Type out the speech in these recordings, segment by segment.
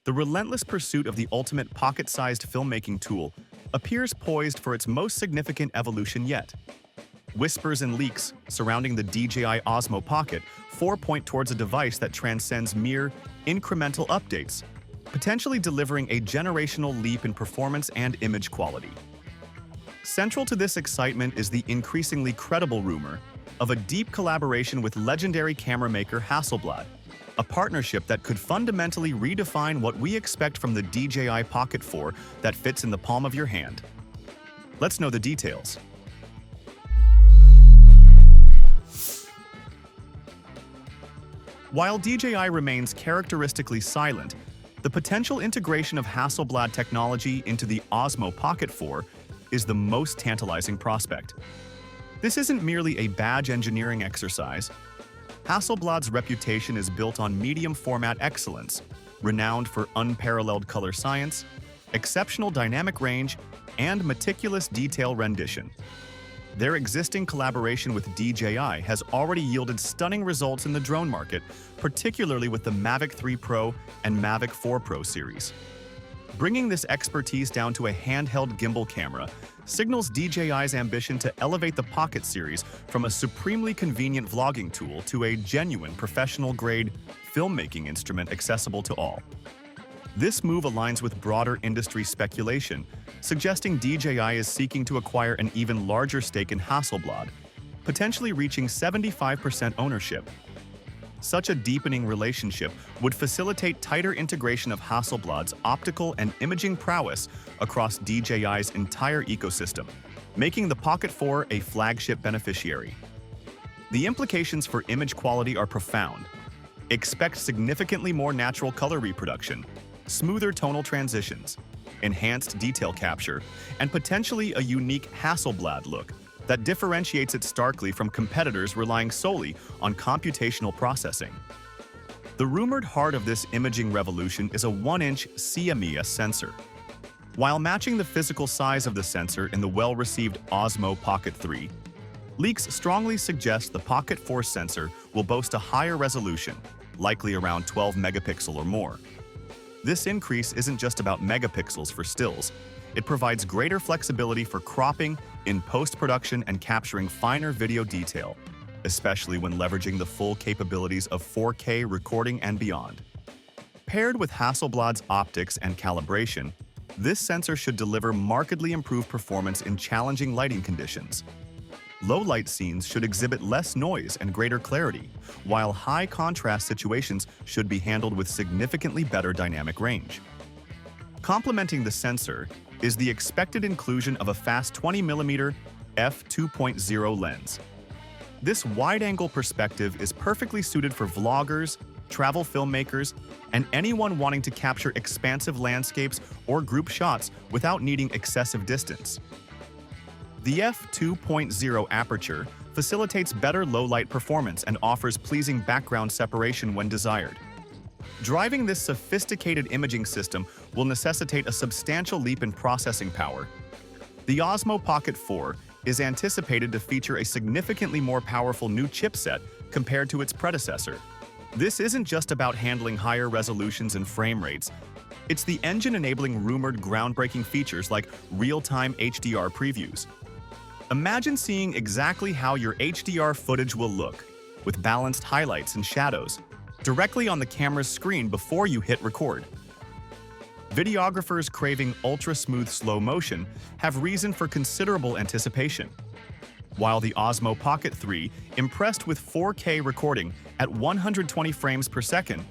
The relentless pursuit of the ultimate pocket-sized filmmaking tool appears poised for its most significant evolution yet. Whispers and leaks surrounding the DJI Osmo Pocket 4 point towards a device that transcends mere incremental updates, potentially delivering a generational leap in performance and image quality. Central to this excitement is the increasingly credible rumor of a deep collaboration with legendary camera maker Hasselblad, a partnership that could fundamentally redefine what we expect from the DJI Pocket 4 that fits in the palm of your hand. Let's know the details. While DJI remains characteristically silent, the potential integration of Hasselblad technology into the Osmo Pocket 4 is the most tantalizing prospect. This isn't merely a badge engineering exercise. Hasselblad's reputation is built on medium-format excellence, renowned for unparalleled color science, exceptional dynamic range, and meticulous detail rendition. Their existing collaboration with DJI has already yielded stunning results in the drone market, particularly with the Mavic 3 Pro and Mavic 4 Pro series. Bringing this expertise down to a handheld gimbal camera signals DJI's ambition to elevate the Pocket series from a supremely convenient vlogging tool to a genuine professional-grade filmmaking instrument accessible to all. This move aligns with broader industry speculation, suggesting DJI is seeking to acquire an even larger stake in Hasselblad, potentially reaching 75% ownership. Such a deepening relationship would facilitate tighter integration of Hasselblad's optical and imaging prowess across DJI's entire ecosystem, making the Pocket 4 a flagship beneficiary. The implications for image quality are profound. Expect significantly more natural color reproduction, smoother tonal transitions, enhanced detail capture, and potentially a unique Hasselblad look that differentiates it starkly from competitors relying solely on computational processing. The rumored heart of this imaging revolution is a 1-inch CMES sensor. While matching the physical size of the sensor in the well-received Osmo Pocket 3, leaks strongly suggest the Pocket 4 sensor will boast a higher resolution, likely around 12 megapixel or more. This increase isn't just about megapixels for stills. It provides greater flexibility for cropping in post-production and capturing finer video detail, especially when leveraging the full capabilities of 4K recording and beyond. Paired with Hasselblad's optics and calibration, this sensor should deliver markedly improved performance in challenging lighting conditions. Low-light scenes should exhibit less noise and greater clarity, while high-contrast situations should be handled with significantly better dynamic range. Complementing the sensor is the expected inclusion of a fast 20mm f2.0 lens. This wide-angle perspective is perfectly suited for vloggers, travel filmmakers, and anyone wanting to capture expansive landscapes or group shots without needing excessive distance. The f2.0 aperture facilitates better low-light performance and offers pleasing background separation when desired. Driving this sophisticated imaging system will necessitate a substantial leap in processing power. The Osmo Pocket 4 is anticipated to feature a significantly more powerful new chipset compared to its predecessor. This isn't just about handling higher resolutions and frame rates. It's the engine enabling rumored groundbreaking features like real-time HDR previews. Imagine seeing exactly how your HDR footage will look, with balanced highlights and shadows, directly on the camera's screen before you hit record. Videographers craving ultra-smooth slow motion have reason for considerable anticipation. While the Osmo Pocket 3 impressed with 4K recording at 120 frames per second,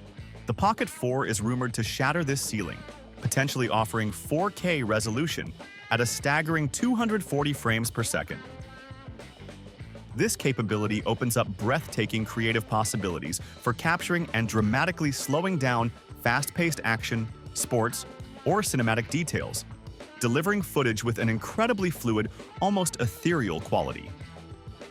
the Pocket 4 is rumored to shatter this ceiling, potentially offering 4K resolution at a staggering 240 frames per second. This capability opens up breathtaking creative possibilities for capturing and dramatically slowing down fast-paced action, sports, or cinematic details, delivering footage with an incredibly fluid, almost ethereal quality.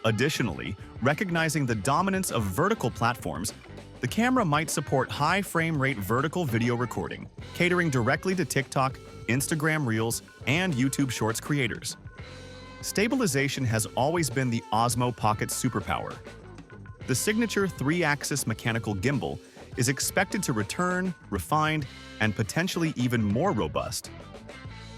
Additionally, recognizing the dominance of vertical platforms, the camera might support high frame rate vertical video recording, catering directly to TikTok, Instagram Reels, and YouTube Shorts creators. Stabilization has always been the Osmo Pocket's superpower. The signature 3-axis mechanical gimbal is expected to return, refined, and potentially even more robust.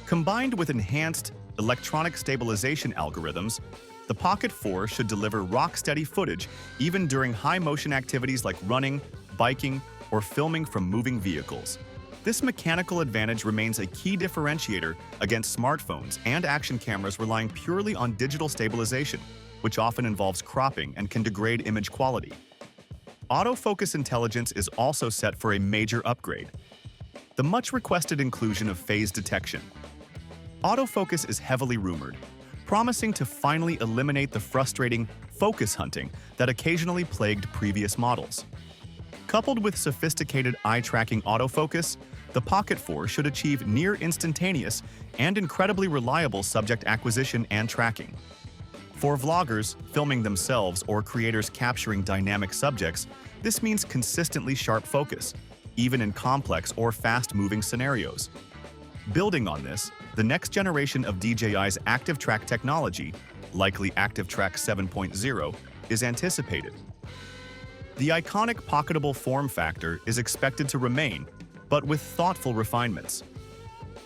Combined with enhanced electronic stabilization algorithms, the Pocket 4 should deliver rock-steady footage even during high-motion activities like running, biking, or filming from moving vehicles. This mechanical advantage remains a key differentiator against smartphones and action cameras relying purely on digital stabilization, which often involves cropping and can degrade image quality. Autofocus intelligence is also set for a major upgrade: the much-requested inclusion of phase detection. Autofocus is heavily rumored, promising to finally eliminate the frustrating focus hunting that occasionally plagued previous models. Coupled with sophisticated eye-tracking autofocus, the Pocket 4 should achieve near-instantaneous and incredibly reliable subject acquisition and tracking. For vloggers filming themselves or creators capturing dynamic subjects, this means consistently sharp focus, even in complex or fast-moving scenarios. Building on this, the next generation of DJI's Active Track technology, likely Active Track 7.0, is anticipated. The iconic pocketable form factor is expected to remain, but with thoughtful refinements.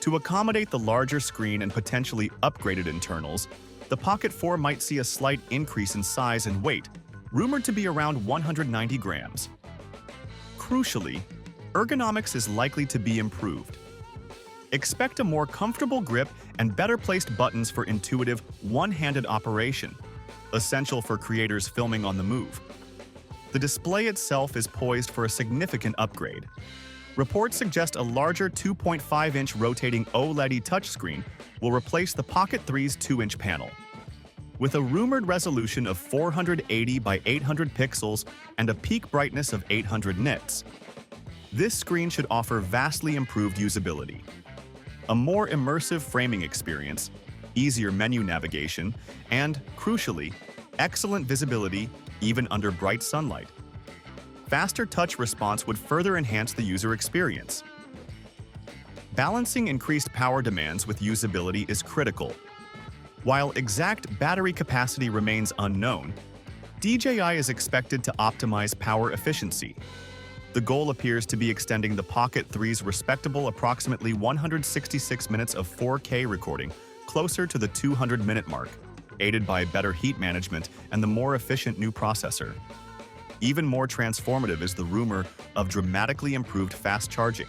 To accommodate the larger screen and potentially upgraded internals, the Pocket 4 might see a slight increase in size and weight, rumored to be around 190 grams. Crucially, ergonomics is likely to be improved. Expect a more comfortable grip and better placed buttons for intuitive, one-handed operation, essential for creators filming on the move. The display itself is poised for a significant upgrade. Reports suggest a larger 2.5-inch rotating OLED touchscreen will replace the Pocket 3's 2-inch panel. With a rumored resolution of 480 by 800 pixels and a peak brightness of 800 nits, this screen should offer vastly improved usability. A more immersive framing experience, easier menu navigation, and, crucially, excellent visibility even under bright sunlight. Faster touch response would further enhance the user experience. Balancing increased power demands with usability is critical. While exact battery capacity remains unknown, DJI is expected to optimize power efficiency. The goal appears to be extending the Pocket 3's respectable approximately 166 minutes of 4K recording closer to the 200-minute mark, aided by better heat management and the more efficient new processor. Even more transformative is the rumor of dramatically improved fast charging.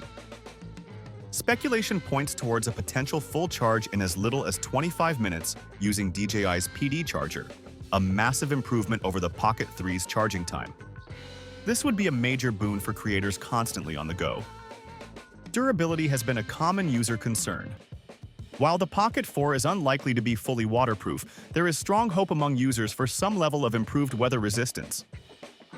Speculation points towards a potential full charge in as little as 25 minutes using DJI's PD charger, a massive improvement over the Pocket 3's charging time. This would be a major boon for creators constantly on the go. Durability has been a common user concern. While the Pocket 4 is unlikely to be fully waterproof, there is strong hope among users for some level of improved weather resistance.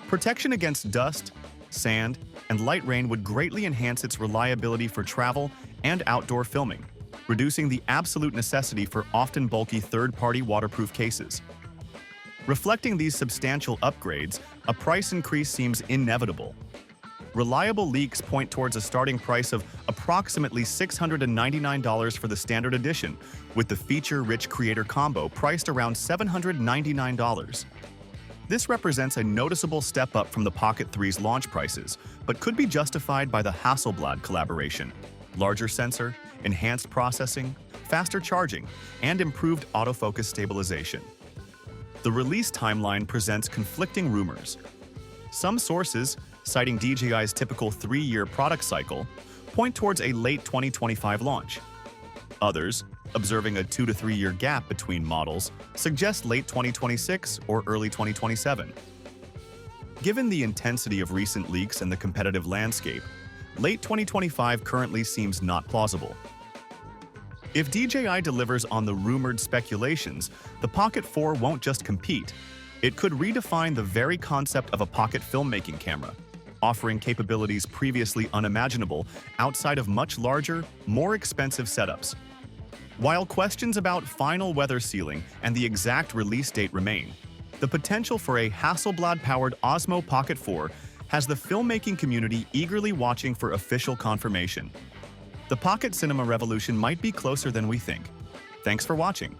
Protection against dust, sand, and light rain would greatly enhance its reliability for travel and outdoor filming, reducing the absolute necessity for often bulky third-party waterproof cases. Reflecting these substantial upgrades, a price increase seems inevitable. Reliable leaks point towards a starting price of approximately $699 for the standard edition, with the feature-rich creator combo priced around $799. This represents a noticeable step up from the Pocket 3's launch prices, but could be justified by the Hasselblad collaboration: larger sensor, enhanced processing, faster charging, and improved autofocus stabilization. The release timeline presents conflicting rumors. Some sources, citing DJI's typical 3-year product cycle, point towards a late 2025 launch. Others, observing a 2 to 3 year gap between models, suggest late 2026 or early 2027. Given the intensity of recent leaks and the competitive landscape, late 2025 currently seems not plausible. If DJI delivers on the rumored speculations, the Pocket 4 won't just compete. It could redefine the very concept of a pocket filmmaking camera, offering capabilities previously unimaginable outside of much larger, more expensive setups. While questions about final weather sealing and the exact release date remain, the potential for a Hasselblad-powered Osmo Pocket 4 has the filmmaking community eagerly watching for official confirmation. The pocket cinema revolution might be closer than we think. Thanks for watching.